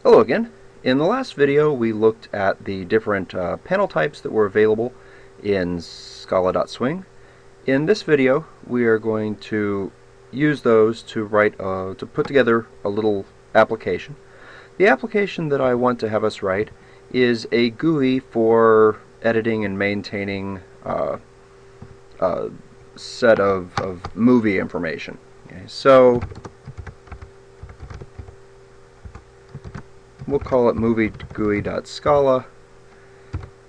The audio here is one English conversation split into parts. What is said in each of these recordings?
Hello again. In the last video we looked at the different panel types that were available in Scala.swing. In this video we are going to use those to put together a little application. The application that I want to have us write is a GUI for editing and maintaining a set of movie information. Okay, so we'll call it movie.gui.scala,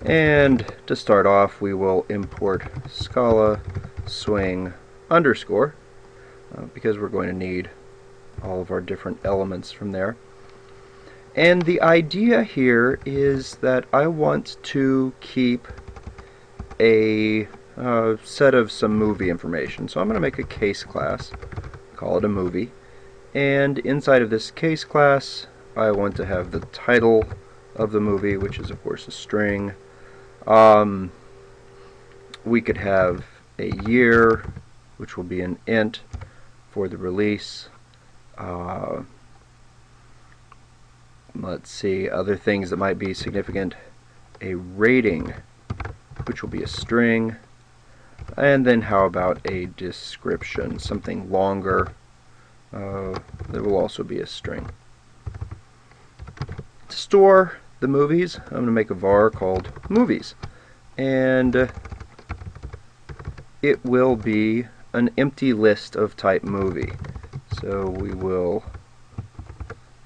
and to start off we will import Scala swing underscore because we're going to need all of our different elements from there. And the idea here is that I want to keep a set of some movie information. So I'm going to make a case class, call it a movie, and inside of this case class I want to have the title of the movie, which is of course a string. We could have a year, which will be an int for the release. Let's see, other things that might be significant. A rating, which will be a string. And then how about a description, something longer that will also be a string. To store the movies, I'm going to make a var called movies, and it will be an empty list of type movie. So we will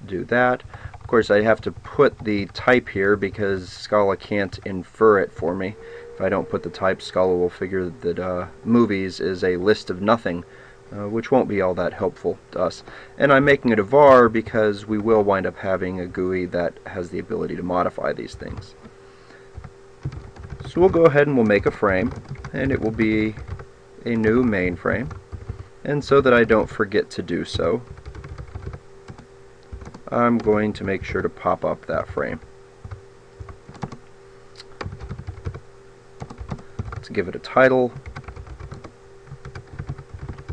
do that. Of course I have to put the type here because Scala can't infer it for me. If I don't put the type, Scala will figure that movies is a list of nothing, which won't be all that helpful to us. And I'm making it a var because we will wind up having a GUI that has the ability to modify these things. So we'll go ahead and we'll make a frame, and it will be a new main frame. And so that I don't forget to do so, I'm going to make sure to pop up that frame. Let's give it a title.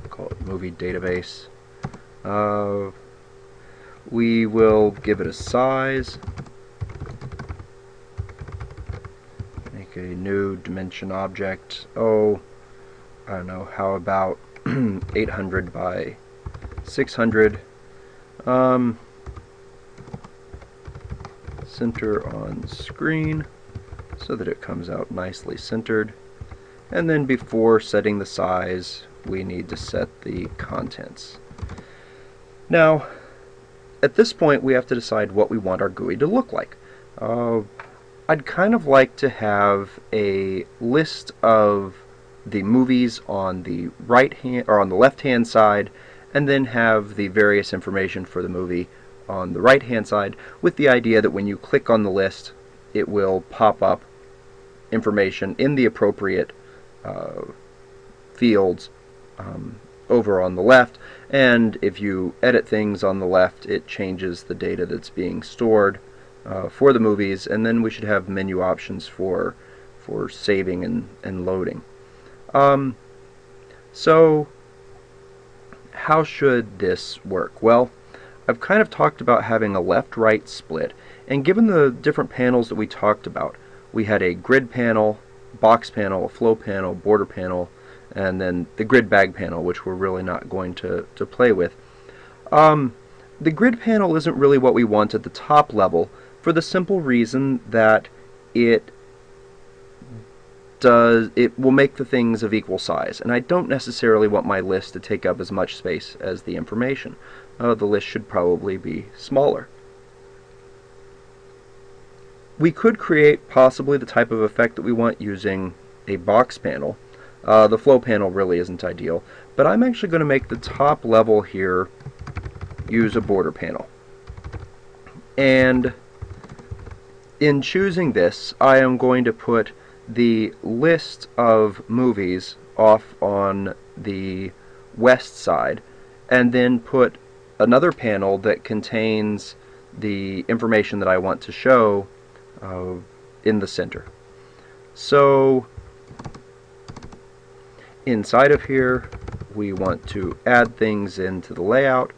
Call it movie database. We will give it a size. Make a new dimension object. Oh, I don't know, how about 800 by 600. Center on screen so that it comes out nicely centered. And then before setting the size, we need to set the contents. Now, at this point we have to decide what we want our GUI to look like. I'd kind of like to have a list of the movies on the right hand or on the left hand side, and then have the various information for the movie on the right hand side, with the idea that when you click on the list it will pop up information in the appropriate fields over on the left, and if you edit things on the left it changes the data that's being stored for the movies, and then we should have menu options for saving and loading. So how should this work? Well, I've kind of talked about having a left-right split, and given the different panels that we talked about, we had a grid panel, box panel, a flow panel, border panel, and then the grid bag panel, which we're really not going to play with. The grid panel isn't really what we want at the top level, for the simple reason that it will make the things of equal size, and I don't necessarily want my list to take up as much space as the information. The list should probably be smaller. We could create possibly the type of effect that we want using a box panel. The flow panel really isn't ideal, but I'm actually going to make the top level here use a border panel. And in choosing this, I am going to put the list of movies off on the west side, and then put another panel that contains the information that I want to show in the center. So inside of here we want to add things into the layout.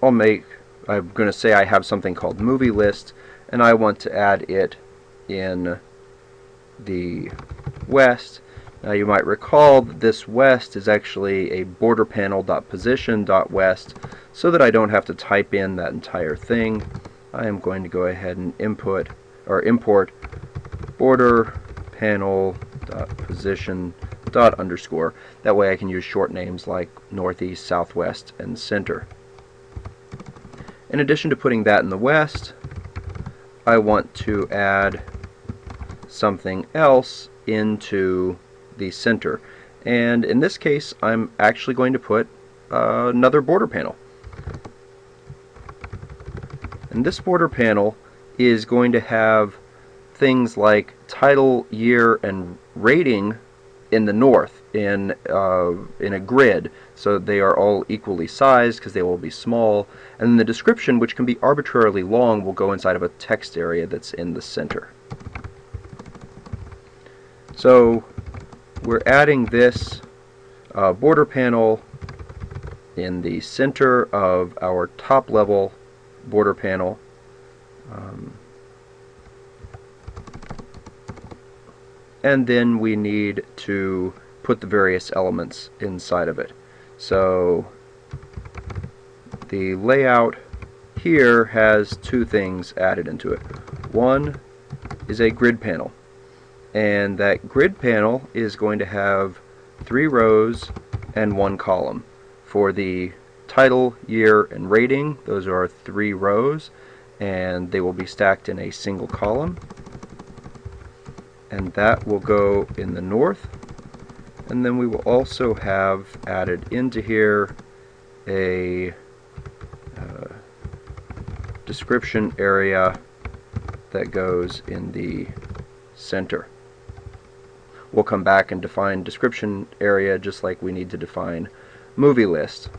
I'm going to say I have something called movie list, and I want to add it in the west. Now you might recall that this west is actually a border panel.position.west, so that I don't have to type in that entire thing. I am going to go ahead and import border panel.position._. That way I can use short names like northeast, southwest, and center. In addition to putting that in the west, I want to add something else into the center. And in this case, I'm actually going to put another border panel. And this border panel is going to have things like title, year, and rating in the north in a grid, so they are all equally sized because they will be small, and then the description, which can be arbitrarily long, will go inside of a text area that's in the center. So we're adding this border panel in the center of our top level border panel. And then we need to put the various elements inside of it. So the layout here has two things added into it. One is a grid panel, and that grid panel is going to have 3 rows and 1 column. For the title, year, and rating, those are 3 rows, and they will be stacked in a single column. And that will go in the north. And then we will also have added into here a description area that goes in the center. We'll come back and define description area just like we need to define movie list.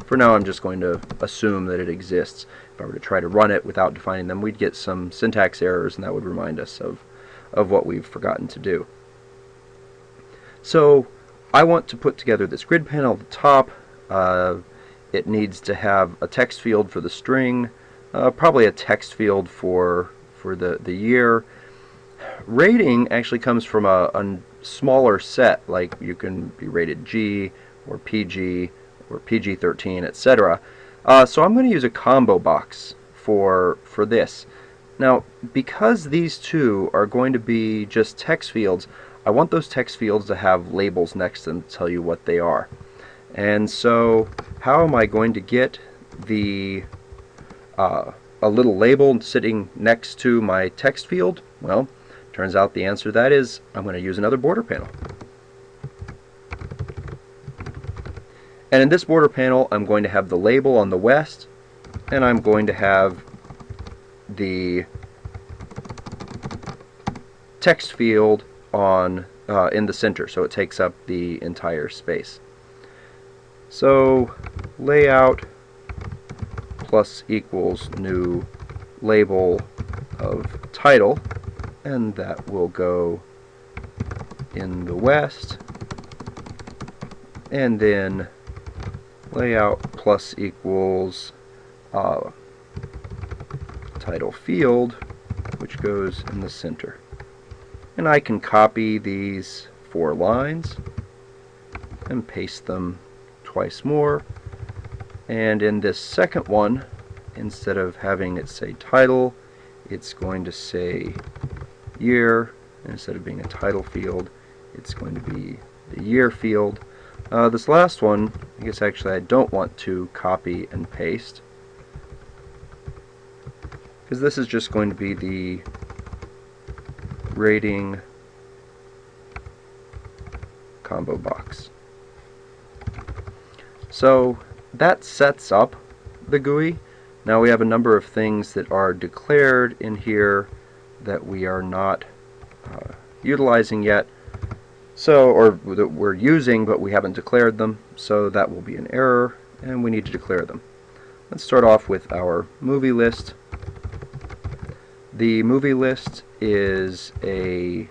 For now, I'm just going to assume that it exists. If I were to try to run it without defining them, we'd get some syntax errors, and that would remind us of what we've forgotten to do. So I want to put together this grid panel at the top. It needs to have a text field for the string, probably a text field for the year. Rating actually comes from a smaller set, like you can be rated G or PG or PG-13, etc. So I'm going to use a combo box for this. Now, because these two are going to be just text fields, I want those text fields to have labels next to them to tell you what they are. And so, how am I going to get the a little label sitting next to my text field? Well, turns out the answer to that is I'm going to use another border panel. And in this border panel, I'm going to have the label on the west, and I'm going to have the text field on in the center, so it takes up the entire space. So layout plus equals new label of title, and that will go in the west, and then layout plus equals title field, which goes in the center. And I can copy these 4 lines and paste them twice more. And in this second one, instead of having it say title, it's going to say year. And instead of being a title field, it's going to be the year field. This last one, I guess actually I don't want to copy and paste, because this is just going to be the rating combo box. So that sets up the GUI. Now we have a number of things that are declared in here that we are not utilizing yet, or that we're using but we haven't declared them, so that will be an error and we need to declare them. Let's start off with our movie list. The movie list is a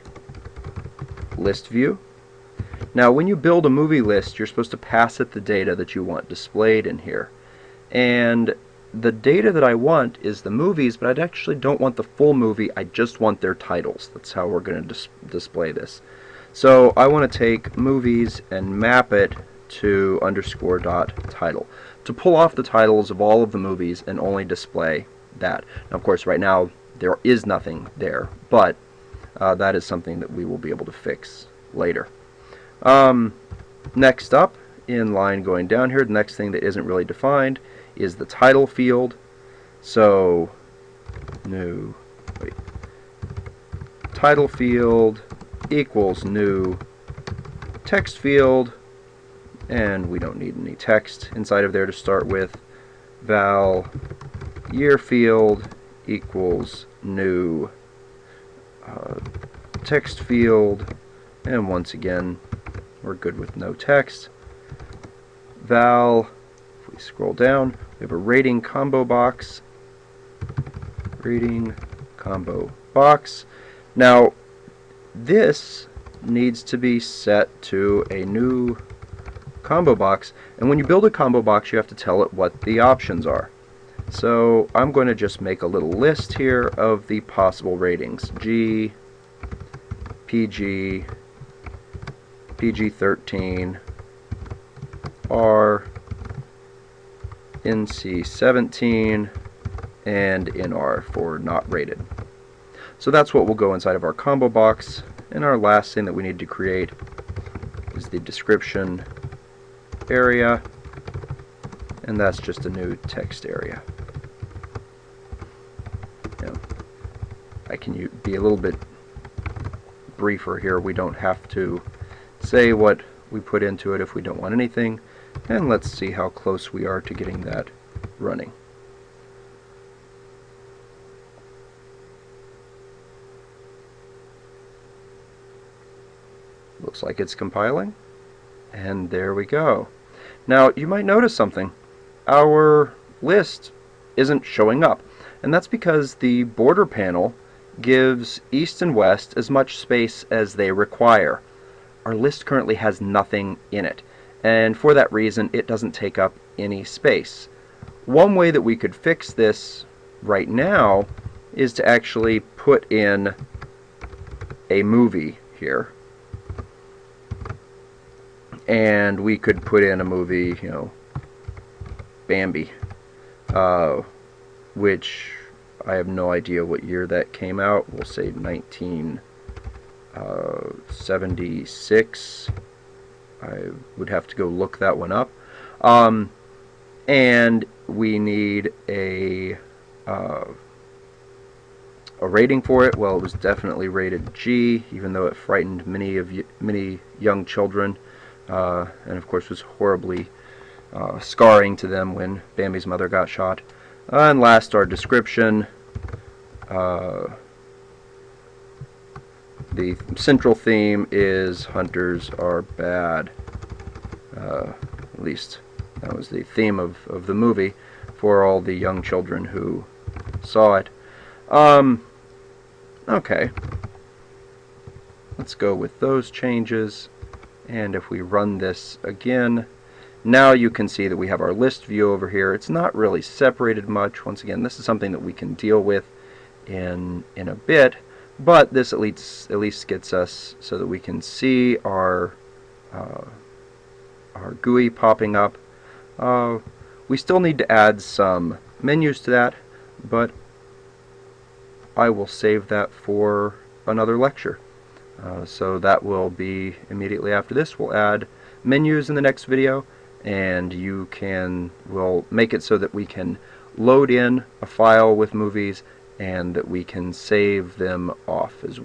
list view. Now when you build a movie list, you're supposed to pass it the data that you want displayed in here. And the data that I want is the movies, but I actually don't want the full movie, I just want their titles. That's how we're going to display this. So I want to take movies and map it to underscore dot title to pull off the titles of all of the movies and only display that. Now, of course, right now there is nothing there, but that is something that we will be able to fix later. Next up, in line going down here, the next thing that isn't really defined is the title field. So title field equals new text field, and we don't need any text inside of there to start with. Val year field equals new text field, and once again we're good with no text. Val, if we scroll down, we have a rating combo box. Rating combo box. Now this needs to be set to a new combo box, and when you build a combo box you have to tell it what the options are. So I'm going to just make a little list here of the possible ratings: G, PG, PG-13, R, NC-17, and NR for not rated. So that's what will go inside of our combo box. And our last thing that we need to create is the description area, and that's just a new text area. Now, I can be a little bit briefer here. We don't have to say what we put into it if we don't want anything. And let's see how close we are to getting that running. Looks like it's compiling, and there we go. Now you might notice something. Our list isn't showing up, and that's because the border panel gives east and west as much space as they require. Our list currently has nothing in it, and for that reason it doesn't take up any space. One way that we could fix this right now is to actually put in a movie here. And we could put in a movie, you know, Bambi, which I have no idea what year that came out. We'll say 1976. I would have to go look that one up. And we need a rating for it. Well, it was definitely rated G, even though it frightened many young children. And of course was horribly scarring to them when Bambi's mother got shot. And last, our description. The central theme is hunters are bad. At least that was the theme of the movie for all the young children who saw it. Okay. Let's go with those changes. And if we run this again, now you can see that we have our list view over here. It's not really separated much. Once again, this is something that we can deal with in a bit, but this at least gets us so that we can see our GUI popping up. We still need to add some menus to that, but I will save that for another lecture. So that will be immediately after this. We'll add menus in the next video, and we'll make it so that we can load in a file with movies and that we can save them off as well.